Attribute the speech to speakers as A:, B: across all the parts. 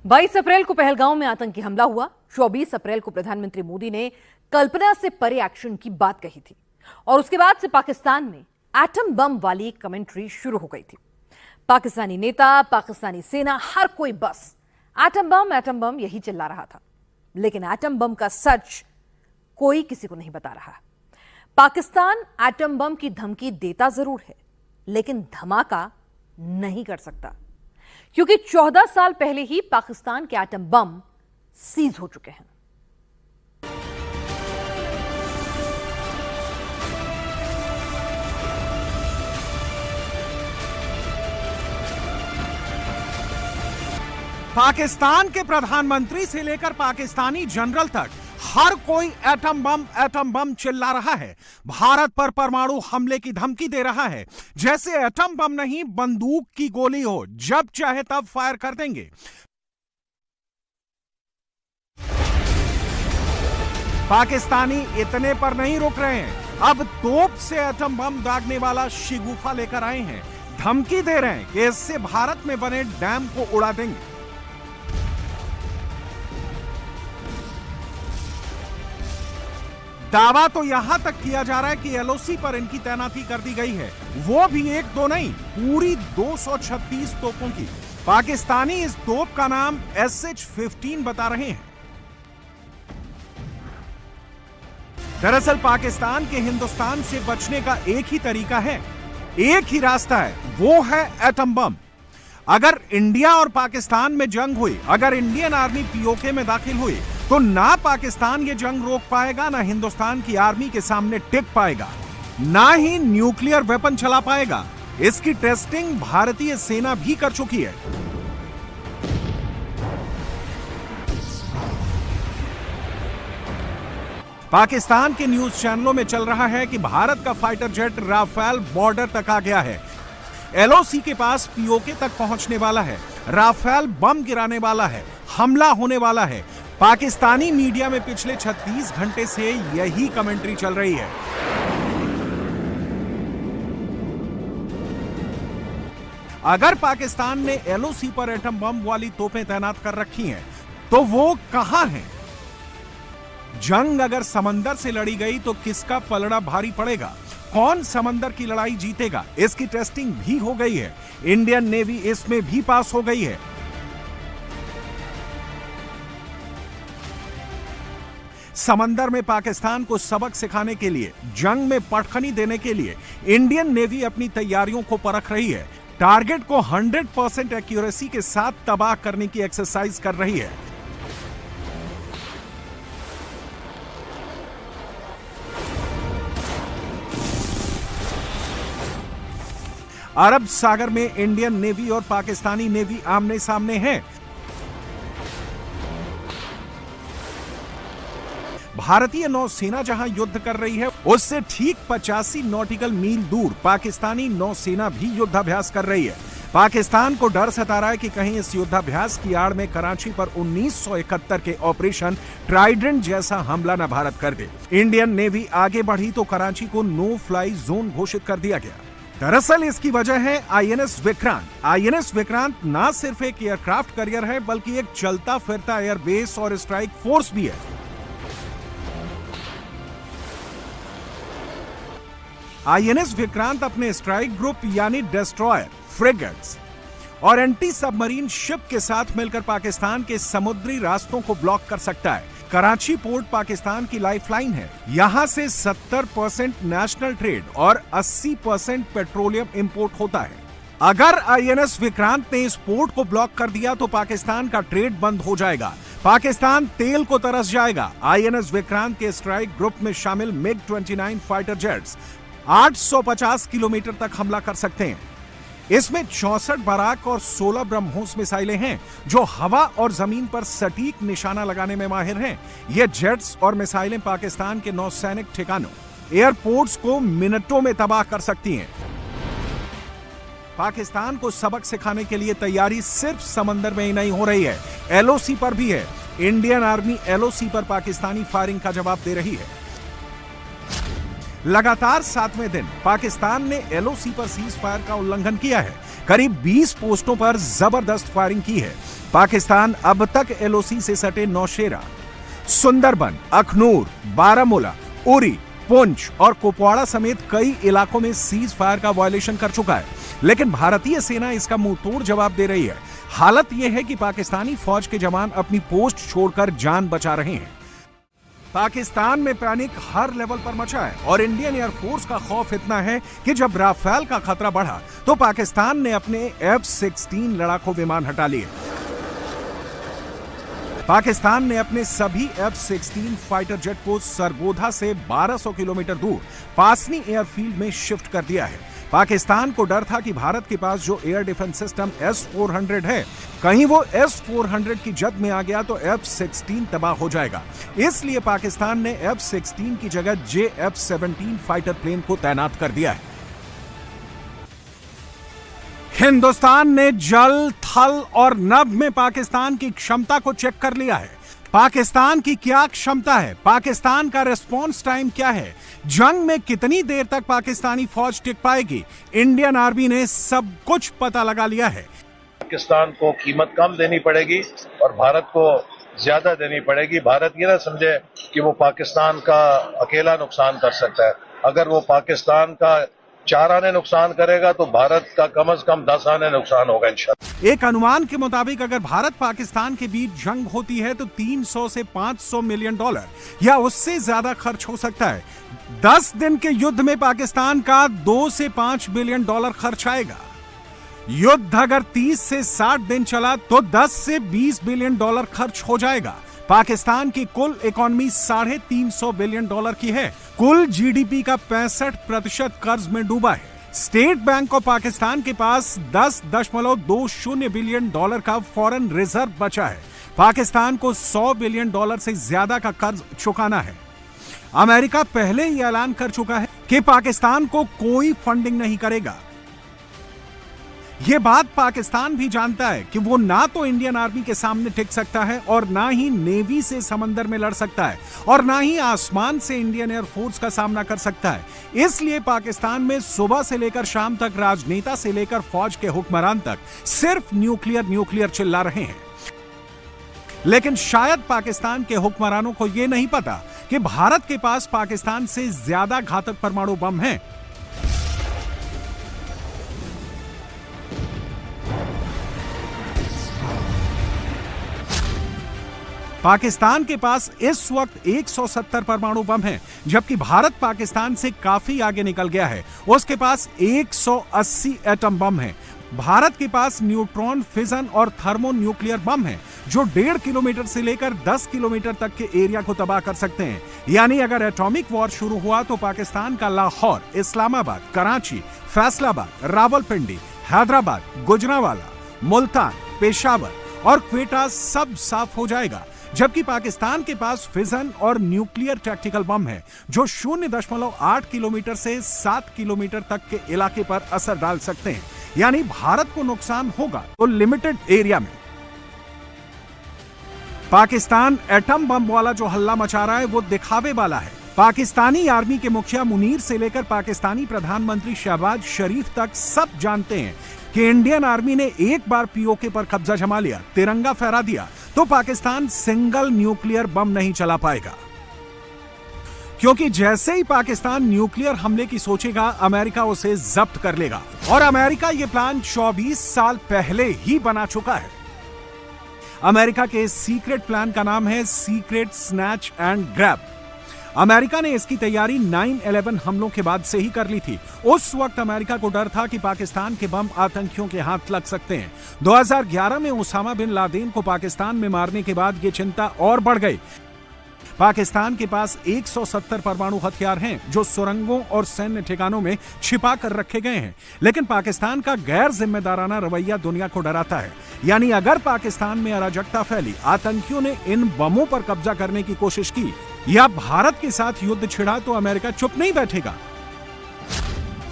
A: 22 अप्रैल को पहलगांव में आतंकी हमला हुआ। 24 अप्रैल को प्रधानमंत्री मोदी ने कल्पना से परे एक्शन की बात कही थी और उसके बाद से पाकिस्तान में एटम बम वाली कमेंट्री शुरू हो गई थी। पाकिस्तानी नेता, पाकिस्तानी सेना, हर कोई बस एटम बम यही चिल्ला रहा था। लेकिन एटम बम का सच कोई किसी को नहीं बता रहा। पाकिस्तान एटम बम की धमकी देता जरूर है, लेकिन धमाका नहीं कर सकता, क्योंकि 14 साल पहले ही पाकिस्तान के एटम बम सीज हो चुके हैं।
B: पाकिस्तान के प्रधानमंत्री से लेकर पाकिस्तानी जनरल तक हर कोई एटम बम चिल्ला रहा है। भारत पर परमाणु हमले की धमकी दे रहा है, जैसे एटम बम नहीं बंदूक की गोली हो, जब चाहे तब फायर कर देंगे। पाकिस्तानी इतने पर नहीं रुक रहे हैं, अब तोप से एटम बम दागने वाला शिगुफा लेकर आए हैं। धमकी दे रहे हैं कि इससे भारत में बने डैम को उड़ा देंगे। दावा तो यहां तक किया जा रहा है कि एलओसी पर इनकी तैनाती कर दी गई है, वो भी एक दो नहीं, पूरी 236 तोपों की। पाकिस्तानी इस तोप का नाम SH-15 बता रहे हैं। दरअसल पाकिस्तान के हिंदुस्तान से बचने का एक ही तरीका है, एक ही रास्ता है, वो है एटम बम। अगर इंडिया और पाकिस्तान में जंग हुई, अगर इंडियन आर्मी पीओके में दाखिल हुई, तो ना पाकिस्तान ये जंग रोक पाएगा, ना हिंदुस्तान की आर्मी के सामने टिक पाएगा, ना ही न्यूक्लियर वेपन चला पाएगा। इसकी टेस्टिंग भारतीय सेना भी कर चुकी है। पाकिस्तान के न्यूज चैनलों में चल रहा है कि भारत का फाइटर जेट राफेल बॉर्डर तक आ गया है, एलओसी के पास पीओके तक पहुंचने वाला है, राफेल बम गिराने वाला है, हमला होने वाला है। पाकिस्तानी मीडिया में पिछले 36 घंटे से यही कमेंट्री चल रही है। अगर पाकिस्तान ने एलओसी पर एटम बम वाली तोपें तैनात कर रखी हैं, तो वो कहां हैं? जंग अगर समंदर से लड़ी गई तो किसका पलड़ा भारी पड़ेगा? कौन समंदर की लड़ाई जीतेगा? इसकी टेस्टिंग भी हो गई है, इंडियन नेवी इसमें भी पास हो गई है। समंदर में पाकिस्तान को सबक सिखाने के लिए, जंग में पटखनी देने के लिए इंडियन नेवी अपनी तैयारियों को परख रही है। टारगेट को 100% एक्यूरेसी के साथ तबाह करने की एक्सरसाइज कर रही है। अरब सागर में इंडियन नेवी और पाकिस्तानी नेवी आमने सामने हैं। भारतीय नौसेना जहां युद्ध कर रही है, उससे ठीक 85 नॉटिकल मील दूर पाकिस्तानी नौसेना भी युद्धाभ्यास कर रही है। पाकिस्तान को डर सता रहा है कि कहीं इस युद्धाभ्यास की आड़ में कराची पर 1971 के ऑपरेशन ट्राइडेंट जैसा हमला न भारत कर दे। इंडियन नेवी आगे बढ़ी तो कराची को नो फ्लाई जोन घोषित कर दिया गया। दरअसल इसकी वजह है आईएनएस विक्रांत। आईएनएस विक्रांत ना सिर्फ एक एयरक्राफ्ट कैरियर है, बल्कि एक चलता फिरता एयरबेस और स्ट्राइक फोर्स भी है। आईएनएस विक्रांत अपने स्ट्राइक ग्रुप यानी डेस्ट्रॉयर, फ्रिगेट्स और एंटी सबमरीन शिप के साथ मिलकर पाकिस्तान के समुद्री रास्तों को ब्लॉक कर सकता है। कराची पोर्ट पाकिस्तान की लाइफलाइन है। यहां से 70% नेशनल ट्रेड और 80% पेट्रोलियम इंपोर्ट होता है। अगर आईएनएस विक्रांत ने इस पोर्ट को ब्लॉक कर दिया तो पाकिस्तान का ट्रेड बंद हो जाएगा, पाकिस्तान तेल को तरस जाएगा। आईएनएस विक्रांत के स्ट्राइक ग्रुप में शामिल MiG-29 फाइटर जेट्स 850 किलोमीटर तक हमला कर सकते हैं। इसमें 64 बराक और 16 ब्रह्मोस मिसाइलें हैं, जो हवा और जमीन पर सटीक निशाना लगाने में माहिर हैं। ये जेट्स और मिसाइलें पाकिस्तान के नौसैनिक ठिकानों, एयरपोर्ट्स को मिनटों में तबाह कर सकती हैं। पाकिस्तान को सबक सिखाने के लिए तैयारी सिर्फ समंदर में ही नहीं हो रही है, एलओसी पर भी है। इंडियन आर्मी एलओसी पर पाकिस्तानी फायरिंग का जवाब दे रही है। लगातार 7वें दिन पाकिस्तान ने एलओसी पर सीज फायर का उल्लंघन किया है। करीब 20 पोस्टों पर जबरदस्त फायरिंग की है। पाकिस्तान अब तक एलओसी से सटे नौशेरा, सुंदरबन, अखनूर, बारामूला, उरी, पुंछ और कुपवाड़ा समेत कई इलाकों में सीज फायर का वायलेशन कर चुका है, लेकिन भारतीय सेना इसका मुंह तोड़ जवाब दे रही है। हालत यह है कि पाकिस्तानी फौज के जवान अपनी पोस्ट छोड़कर जान बचा रहे हैं। पाकिस्तान में पैनिक हर लेवल पर मचा है और इंडियन एयरफोर्स का खौफ इतना है कि जब राफेल का खतरा बढ़ा तो पाकिस्तान ने अपने F-16 लड़ाकू विमान हटा लिए। पाकिस्तान ने अपने सभी F-16 फाइटर जेट को सरगोधा से 1200 किलोमीटर दूर पासनी एयरफील्ड में शिफ्ट कर दिया है। पाकिस्तान को डर था कि भारत के पास जो एयर डिफेंस सिस्टम S-400 है, कहीं वो S-400 की जद में आ गया तो F-16 तबाह हो जाएगा। इसलिए पाकिस्तान ने F-16 की जगह JF-17 फाइटर प्लेन को तैनात कर दिया है। हिंदुस्तान ने जल, थल और नभ में पाकिस्तान की क्षमता को चेक कर लिया है। पाकिस्तान की क्या क्षमता है, पाकिस्तान का रिस्पॉन्स टाइम क्या है, जंग में कितनी देर तक पाकिस्तानी फौज टिक पाएगी, इंडियन आर्मी ने सब कुछ पता लगा लिया है।
C: पाकिस्तान को कीमत कम देनी पड़ेगी और भारत को ज्यादा देनी पड़ेगी। भारत ये ना समझे कि वो पाकिस्तान का अकेला नुकसान कर सकता है। अगर वो पाकिस्तान का 4 आने नुकसान करेगा तो भारत का कम से कम 10 आने नुकसान होगा इंशाअल्लाह।
B: एक अनुमान के मुताबिक अगर भारत पाकिस्तान के बीच जंग होती है तो 300 से 500 मिलियन डॉलर या उससे ज्यादा खर्च हो सकता है। 10 दिन के युद्ध में पाकिस्तान का 2 से 5 बिलियन डॉलर खर्च आएगा। युद्ध अगर 30 से 60 दिन चला तो 10 से 20 बिलियन डॉलर खर्च हो जाएगा। पाकिस्तान की कुल इकोनॉमी 350 बिलियन डॉलर की है। कुल जीडीपी का 65% कर्ज में डूबा है। स्टेट बैंक ऑफ पाकिस्तान के पास 10.20 बिलियन डॉलर का फॉरेन रिजर्व बचा है। पाकिस्तान को 100 बिलियन डॉलर से ज्यादा का कर्ज चुकाना है। अमेरिका पहले ही ऐलान कर चुका है कि पाकिस्तान को कोई फंडिंग नहीं करेगा। यह बात पाकिस्तान भी जानता है कि वो ना तो इंडियन आर्मी के सामने टिक सकता है और ना ही नेवी से समंदर में लड़ सकता है और ना ही आसमान से इंडियन एयरफोर्स का सामना कर सकता है। इसलिए पाकिस्तान में सुबह से लेकर शाम तक राजनेता से लेकर फौज के हुक्मरान तक सिर्फ न्यूक्लियर चिल्ला रहे हैं। लेकिन शायद पाकिस्तान के हुक्मरानों को यह नहीं पता कि भारत के पास पाकिस्तान से ज्यादा घातक परमाणु बम हैं। पाकिस्तान के पास इस वक्त 170 परमाणु बम हैं, जबकि भारत पाकिस्तान से काफी आगे निकल गया है। उसके पास 180 एटम बम हैं। भारत के पास न्यूट्रॉन, फिजन और थर्मोन्यूक्लियर बम हैं, जो 1.5 किलोमीटर से लेकर 10 किलोमीटर तक के एरिया को तबाह कर सकते हैं। यानी अगर एटॉमिक वॉर शुरू हुआ तो पाकिस्तान का लाहौर, इस्लामाबाद, कराची, फैसलाबाद, रावलपिंडी, हैदराबाद, गुजरांवाला, मुल्तान, पेशावर और क्वेटा सब साफ हो जाएगा। जबकि पाकिस्तान के पास फिजन और न्यूक्लियर टैक्टिकल बम है, जो 0.8 किलोमीटर से 7 किलोमीटर तक के इलाके पर असर डाल सकते हैं। यानी भारत को नुकसान होगा तो लिमिटेड एरिया में। पाकिस्तान एटम बम वाला जो हल्ला मचा रहा है वो दिखावे वाला है। पाकिस्तानी आर्मी के मुखिया मुनीर से लेकर पाकिस्तानी प्रधानमंत्री शहबाज शरीफ तक सब जानते हैं कि इंडियन आर्मी ने एक बार पीओके पर कब्जा जमा लिया, तिरंगा फहरा दिया, तो पाकिस्तान सिंगल न्यूक्लियर बम नहीं चला पाएगा। क्योंकि जैसे ही पाकिस्तान न्यूक्लियर हमले की सोचेगा, अमेरिका उसे जब्त कर लेगा। और अमेरिका ये प्लान 24 साल पहले ही बना चुका है। अमेरिका के इस सीक्रेट प्लान का नाम है secret snatch and grab. America ने इसकी तैयारी 9/11 हमलों के बाद से ही कर ली थी। उस वक्त अमेरिका को डर था कि पाकिस्तान के बम आतंकियों के हाथ लग सकते हैं। 2011 में उसामा बिन लादेन को पाकिस्तान में मारने के बाद यह चिंता और बढ़ गई। पाकिस्तान के पास 170 परमाणु हथियार हैं, जो सुरंगों और सैन्य ठिकानों में छिपा कर रखे गए हैं। लेकिन पाकिस्तान का गैर जिम्मेदाराना रवैया दुनिया को डराता है। यानी अगर पाकिस्तान में अराजकता फैली, आतंकियों ने इन बमों पर कब्जा करने की कोशिश की या भारत के साथ युद्ध छिड़ा, तो अमेरिका चुप नहीं बैठेगा।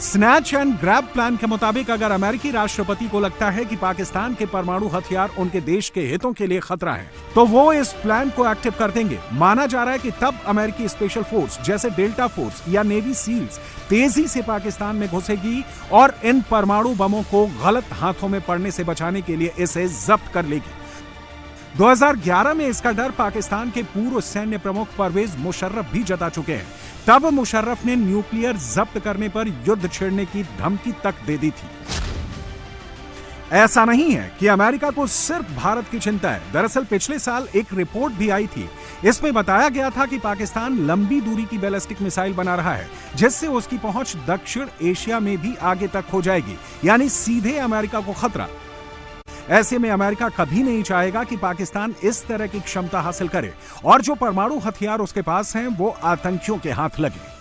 B: स्नैच एंड ग्रैब प्लान के मुताबिक अगर अमेरिकी राष्ट्रपति को लगता है कि पाकिस्तान के परमाणु हथियार उनके देश के हितों के लिए खतरा है, तो वो इस प्लान को एक्टिव कर देंगे। माना जा रहा है कि तब अमेरिकी स्पेशल फोर्स जैसे डेल्टा फोर्स या नेवी सील्स तेजी से पाकिस्तान में घुसेगी और इन परमाणु बमों को गलत हाथों में पड़ने से बचाने के लिए इसे जब्त कर लेगी। 2011 में इसका डर पाकिस्तान के पूर्व सैन्य प्रमुख परवेज मुशर्रफ भी जता चुके हैं। तब मुशर्रफ ने न्यूक्लियर जब्त करने पर युद्ध छेड़ने की धमकी तक दे दी थी। ऐसा नहीं है कि अमेरिका को सिर्फ भारत की चिंता है। दरअसल पिछले साल एक रिपोर्ट भी आई थी। इसमें बताया गया था कि पाकिस्तान लंबी दूरी की बैलिस्टिक मिसाइल बना रहा है, जिससे उसकी पहुंच दक्षिण एशिया में भी आगे तक हो जाएगी, यानी सीधे अमेरिका को खतरा। ऐसे में अमेरिका कभी नहीं चाहेगा कि पाकिस्तान इस तरह की क्षमता हासिल करे और जो परमाणु हथियार उसके पास हैं वो आतंकियों के हाथ लगे।